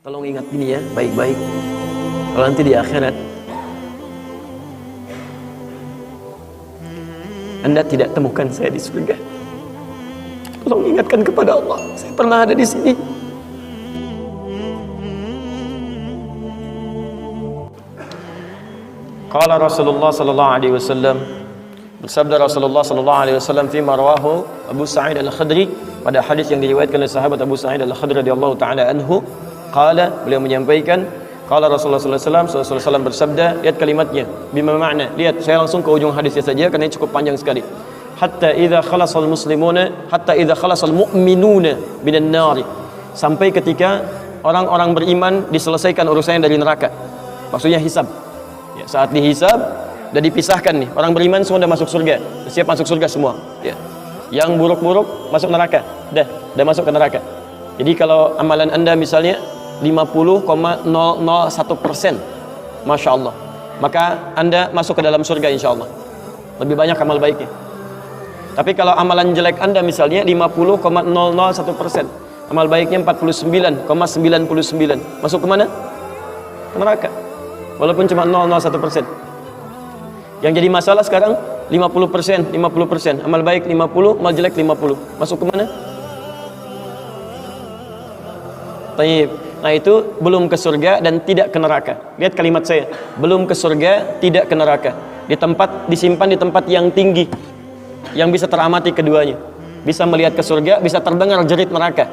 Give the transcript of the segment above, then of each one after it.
Tolong ingat ini ya, baik-baik. Kalau nanti di akhirat Anda tidak temukan saya di surga, tolong ingatkan kepada Allah, saya pernah ada di sini. Qala Rasulullah sallallahu alaihi wasallam, bersabda Rasulullah sallallahu alaihi wasallam fi marwahu Abu Sa'id Al-Khudri, pada hadis yang diriwayatkan oleh sahabat Abu Sa'id Al-Khudri radhiyallahu taala anhu, qala, beliau menyampaikan, qala Rasulullah sallallahu alaihi wasallam bersabda, lihat kalimatnya, bima makna, lihat saya langsung ke ujung hadisnya saja karena ini cukup panjang sekali. Hatta idza khalasal muslimuna, hatta idza khalasal mu'minuna minan nar, sampai ketika orang-orang beriman diselesaikan urusannya dari neraka, maksudnya hisab. Ya, saat dihisab sudah dipisahkan nih, orang beriman semua sudah masuk surga, siap masuk surga semua ya. Yang buruk-buruk masuk neraka, dah masuk ke neraka. Jadi kalau amalan Anda misalnya 50,001%, Masya Allah, maka Anda masuk ke dalam surga insya Allah, lebih banyak amal baiknya. Tapi kalau amalan jelek Anda misalnya 50,001%, amal baiknya 49,99, masuk ke mana? Ke neraka, walaupun cuma 0,01%. Yang jadi masalah sekarang 50%, amal baik 50, amal jelek 50, masuk ke mana? Taib. Nah itu belum ke surga dan tidak ke neraka. Lihat kalimat saya, belum ke surga, tidak ke neraka. Disimpan di tempat yang tinggi, yang bisa teramati keduanya. Bisa melihat ke surga, bisa terdengar jerit neraka.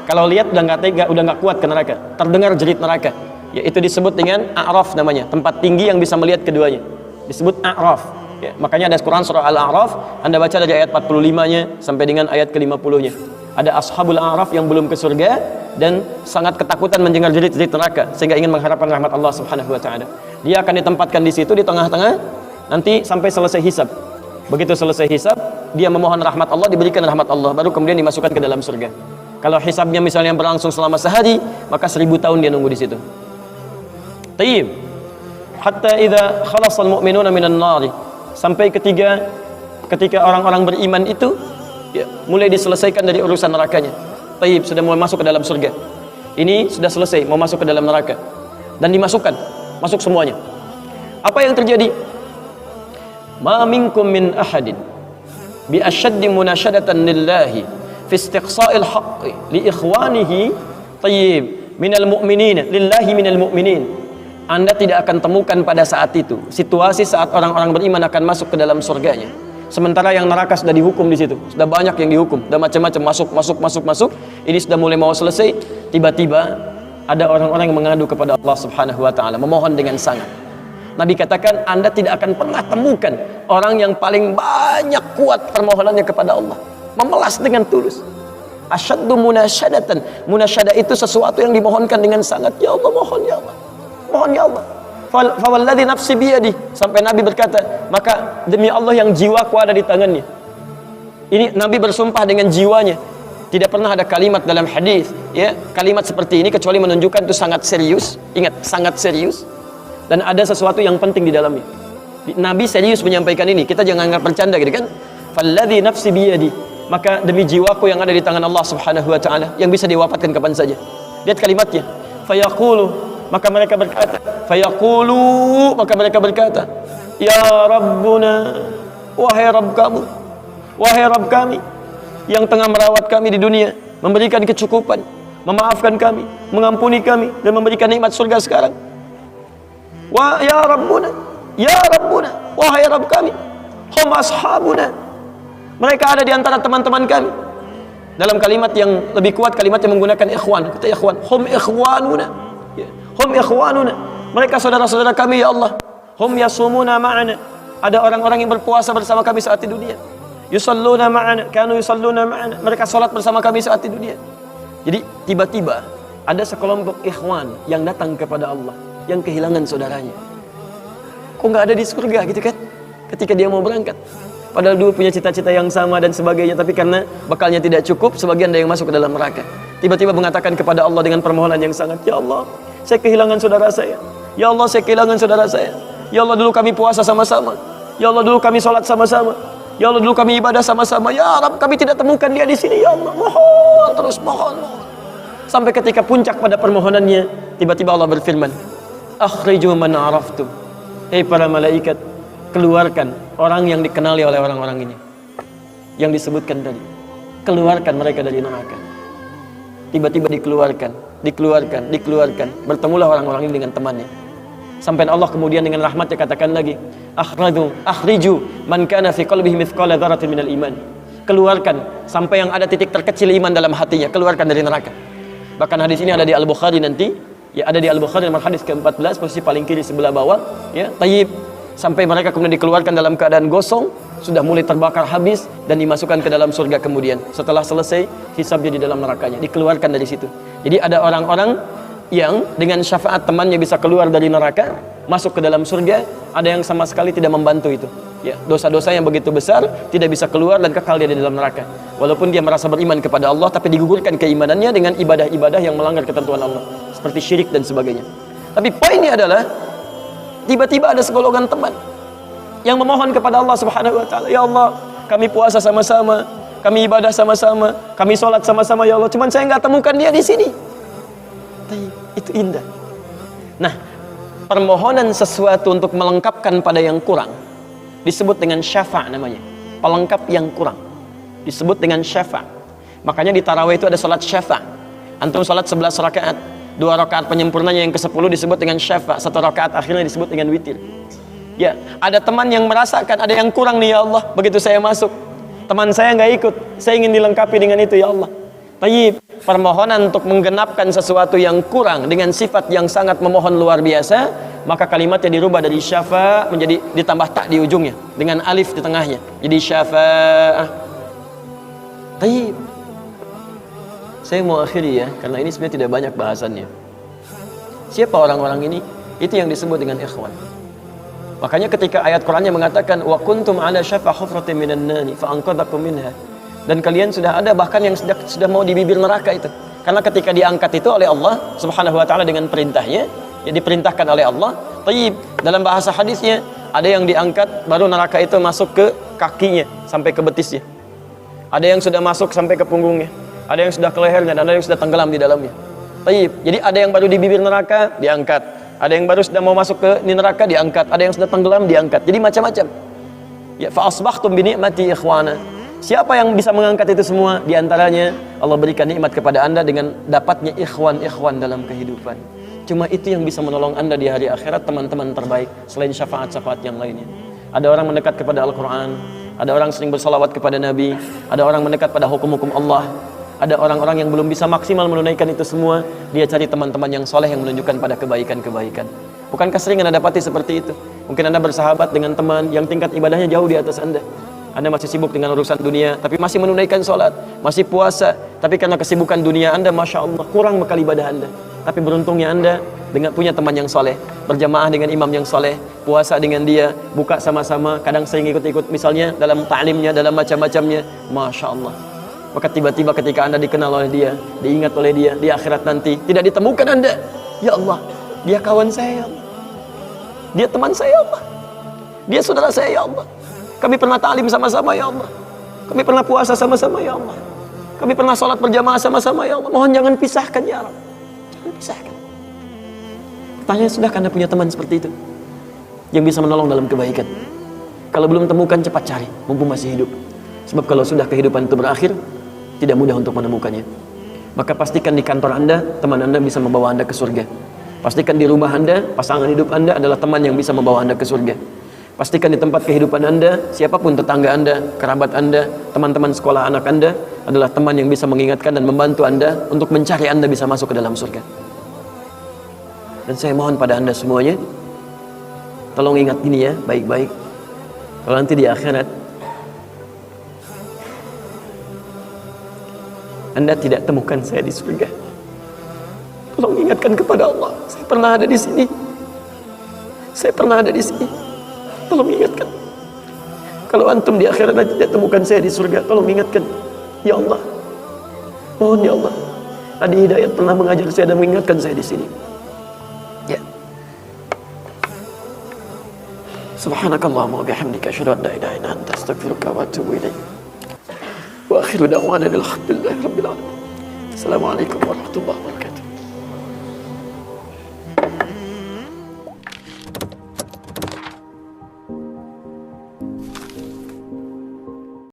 Kalau lihat udah nggak tega, udah nggak kuat ke neraka. Terdengar jerit neraka. Yaitu disebut dengan A'raf namanya, tempat tinggi yang bisa melihat keduanya. Disebut A'raf. Ya, makanya ada Quran surah Al-A'raf, Anda baca dari ayat 45-nya sampai dengan ayat ke-50-nya. Ada ashabul A'raf yang belum ke surga dan sangat ketakutan mendengar jerit-jerit neraka sehingga ingin mengharapkan rahmat Allah Subhanahu wa taala. Dia akan ditempatkan di situ di tengah-tengah nanti sampai selesai hisab. Begitu selesai hisab, dia memohon rahmat Allah, diberikan rahmat Allah, baru kemudian dimasukkan ke dalam surga. Kalau hisabnya misalnya berlangsung selama sehari, maka 1000 tahun dia nunggu di situ. Tayyib. Hatta idza khalasal mu'minuna minan nar, sampai ketika orang-orang beriman itu ya, mulai diselesaikan dari urusan nerakanya. Taib, sudah mulai masuk ke dalam surga. Ini sudah selesai, mau masuk ke dalam neraka. Dan dimasukkan, masuk semuanya. Apa yang terjadi? Ma minkum min ahadin bi ashaddi munashadatan lillahi fi istiqsa'il haqqi li ikhwanihi tayyib minal mu'minin lillahi minal mu'minin. Anda tidak akan temukan pada saat itu situasi saat orang-orang beriman akan masuk ke dalam surganya, sementara yang neraka sudah dihukum di situ, sudah banyak yang dihukum, sudah macam-macam masuk. Ini sudah mulai mau selesai, tiba-tiba ada orang-orang yang mengadu kepada Allah Subhanahu wa taala, memohon dengan sangat. Nabi katakan, Anda tidak akan pernah temukan orang yang paling banyak kuat permohonannya kepada Allah, memelas dengan tulus. Asyaddu munasyadatan. Munasyadah itu sesuatu yang dimohonkan dengan sangat. Ya Allah, mohon ya Allah. Mohon ya Allah. Fawalladzi nafsi biyadi, sampai Nabi berkata, maka demi Allah yang jiwaku ada di tangannya. Ini Nabi bersumpah dengan jiwanya. Tidak pernah ada kalimat dalam hadis ya, kalimat seperti ini kecuali menunjukkan itu sangat serius. Ingat, sangat serius dan ada sesuatu yang penting di dalamnya. Nabi serius menyampaikan ini, kita jangan anggap bercanda gitu kan. Falladzi nafsi biyadi, maka demi jiwaku yang ada di tangan Allah Subhanahu wa taala, yang bisa diwafatkan kapan saja. Lihat kalimatnya, fayaqulu, maka mereka berkata, ya Rabbuna, wahai Rabb kamu, wahai Rabb kami yang tengah merawat kami di dunia, memberikan kecukupan, memaafkan kami, mengampuni kami, dan memberikan nikmat surga sekarang. Ya Rabbuna, wahai Rabb kami, hum ashabuna, mereka ada di antara teman-teman kami. Dalam kalimat yang lebih kuat, kalimat yang menggunakan ikhwan, kata ikhwan, hum ikhwanuna, mereka saudara-saudara kami ya Allah. Hum yasumuna ma'ana, ada orang-orang yang berpuasa bersama kami saat di dunia. Yusalluna ma'ana, kanu yusalluna ma'ana, mereka salat bersama kami saat di dunia. Jadi tiba-tiba ada sekelompok ikhwan yang datang kepada Allah, yang kehilangan saudaranya. Kok nggak ada di surga gitu kan? Ketika dia mau berangkat, padahal dulu punya cita-cita yang sama dan sebagainya, tapi karena bekalnya tidak cukup, sebagian ada yang masuk ke dalam neraka. Tiba-tiba mengatakan kepada Allah dengan permohonan yang sangat, ya Allah, saya kehilangan saudara saya. Ya Allah, saya kehilangan saudara saya. Ya Allah, dulu kami puasa sama-sama. Ya Allah, dulu kami sholat sama-sama. Ya Allah, dulu kami ibadah sama-sama. Ya Rabb, kami tidak temukan dia di sini. Ya Allah, mohon terus, mohon. sampai ketika puncak pada permohonannya, tiba-tiba Allah berfirman, akhriju man araftum. Hei para malaikat, keluarkan orang yang dikenali oleh orang-orang ini, yang disebutkan tadi. Keluarkan mereka dari neraka. Tiba-tiba dikeluarkan. Bertemulah orang-orang ini dengan temannya. Sampai Allah kemudian dengan rahmatnya katakan lagi, akhriju man kana fi qalbihi mithqala dzarratin minal iman. Keluarkan sampai yang ada titik terkecil iman dalam hatinya, keluarkan dari neraka. Bahkan hadis ini ada di Al-Bukhari nanti, ya ada di Al-Bukhari nomor hadis ke-14, posisi paling kiri sebelah bawah, ya, tayyib. Sampai mereka kemudian dikeluarkan dalam keadaan gosong, sudah mulai terbakar habis dan dimasukkan ke dalam surga kemudian. Setelah selesai hisabnya di dalam nerakanya, dikeluarkan dari situ. Jadi ada orang-orang yang dengan syafaat temannya bisa keluar dari neraka, masuk ke dalam surga, ada yang sama sekali tidak membantu itu. Ya, dosa-dosa yang begitu besar tidak bisa keluar dan kekal dia di dalam neraka. Walaupun dia merasa beriman kepada Allah, tapi digugurkan keimanannya dengan ibadah-ibadah yang melanggar ketentuan Allah, seperti syirik dan sebagainya. Tapi poinnya adalah tiba-tiba ada segolongan teman yang memohon kepada Allah Subhanahu wa taala, ya Allah, kami puasa sama-sama, kami ibadah sama-sama, kami sholat sama-sama ya Allah, cuman saya nggak temukan dia di sini. Itu indah. Nah, permohonan sesuatu untuk melengkapkan pada yang kurang disebut dengan syafa' namanya. Pelengkap yang kurang disebut dengan syafa'. Makanya di tarawih itu ada salat syafa'. Antum salat 11 rakaat, 2 rakaat penyempurnanya yang ke-10 disebut dengan syafa', 1 rakaat akhirnya disebut dengan witir. Ya, ada teman yang merasakan ada yang kurang nih ya Allah, begitu saya masuk, teman saya nggak ikut, saya ingin dilengkapi dengan itu ya Allah. Tayyib, permohonan untuk menggenapkan sesuatu yang kurang dengan sifat yang sangat memohon luar biasa, maka kalimatnya dirubah dari syafa' menjadi ditambah tak di ujungnya dengan alif di tengahnya, jadi syafa'ah. Tayyib, saya mau akhiri ya, karena ini sebenarnya tidak banyak bahasannya. Siapa orang-orang ini? Itu yang disebut dengan ikhwan. Makanya ketika ayat Qur'annya mengatakan wa kuntum ala syafa hufratin minan nari fa anqadhakum minha, dan kalian sudah ada bahkan yang sudah mau di bibir neraka itu, karena ketika diangkat itu oleh Allah Subhanahu wa taala dengan perintahnya, ya diperintahkan oleh Allah. Tayyib, dalam bahasa hadisnya ada yang diangkat baru neraka itu masuk ke kakinya sampai ke betisnya, ada yang sudah masuk sampai ke punggungnya, ada yang sudah ke lehernya, dan ada yang sudah tenggelam di dalamnya. Tayyib, jadi ada yang baru di bibir neraka diangkat, ada yang baru sudah mau masuk ke neraka diangkat, ada yang sudah tenggelam diangkat, jadi macam-macam. Ya, fa asbahtum bi ni'mati ikhwana. Siapa yang bisa mengangkat itu semua? Di antaranya Allah berikan nikmat kepada Anda dengan dapatnya ikhwan-ikhwan dalam kehidupan. Cuma itu yang bisa menolong Anda di hari akhirat, teman-teman terbaik selain syafaat-syafaat yang lainnya. Ada orang mendekat kepada Al-Quran, ada orang sering bersalawat kepada Nabi, ada orang mendekat pada hukum-hukum Allah, ada orang-orang yang belum bisa maksimal menunaikan itu semua, dia cari teman-teman yang soleh yang menunjukkan pada kebaikan-kebaikan. Bukankah sering Anda dapati seperti itu? Mungkin Anda bersahabat dengan teman yang tingkat ibadahnya jauh di atas Anda. Anda masih sibuk dengan urusan dunia, tapi masih menunaikan sholat, masih puasa, tapi karena kesibukan dunia Anda, Masya Allah, kurang bekal ibadah Anda. Tapi beruntungnya Anda dengan punya teman yang soleh, berjamaah dengan imam yang soleh, puasa dengan dia, buka sama-sama, kadang sering ikut-ikut misalnya dalam ta'limnya, dalam macam-macamnya, Masya Allah. Maka tiba-tiba ketika Anda dikenal oleh dia, diingat oleh dia, di akhirat nanti, tidak ditemukan Anda, ya Allah, dia kawan saya ya Allah, dia teman saya ya Allah, dia saudara saya ya Allah, kami pernah ta'lim sama-sama ya Allah, kami pernah puasa sama-sama ya Allah, kami pernah sholat berjamaah sama-sama ya Allah, mohon jangan pisahkan ya Allah, jangan pisahkan. Pertanyaan, sudahkah Anda punya teman seperti itu yang bisa menolong dalam kebaikan? Kalau belum temukan, cepat cari mumpung masih hidup, sebab kalau sudah kehidupan itu berakhir, tidak mudah untuk menemukannya. Maka pastikan di kantor Anda, teman Anda bisa membawa Anda ke surga. Pastikan di rumah Anda, pasangan hidup Anda adalah teman yang bisa membawa Anda ke surga. Pastikan di tempat kehidupan Anda, siapapun tetangga Anda, kerabat Anda, teman-teman sekolah anak Anda adalah teman yang bisa mengingatkan dan membantu Anda untuk mencari Anda bisa masuk ke dalam surga. Dan saya mohon pada Anda semuanya, tolong ingat ini ya, baik-baik. Kalau nanti di akhirat Anda tidak temukan saya di surga, tolong ingatkan kepada Allah, saya pernah ada di sini, saya pernah ada di sini. Tolong ingatkan. Kalau antum di akhirat nanti tidak temukan saya di surga, tolong ingatkan. Ya Allah, mohon ya Allah, Adi Hidayat pernah mengajar saya dan mengingatkan saya di sini. Ya. Subhanakallahumma wa bihamdika asyhadu an la ilaha illa anta astaghfiruka wa atubu ilaik. Wa akhiru da'wana alhamdulillahi rabbil alamin. Assalamualaikum warahmatullahi wabarakatuh.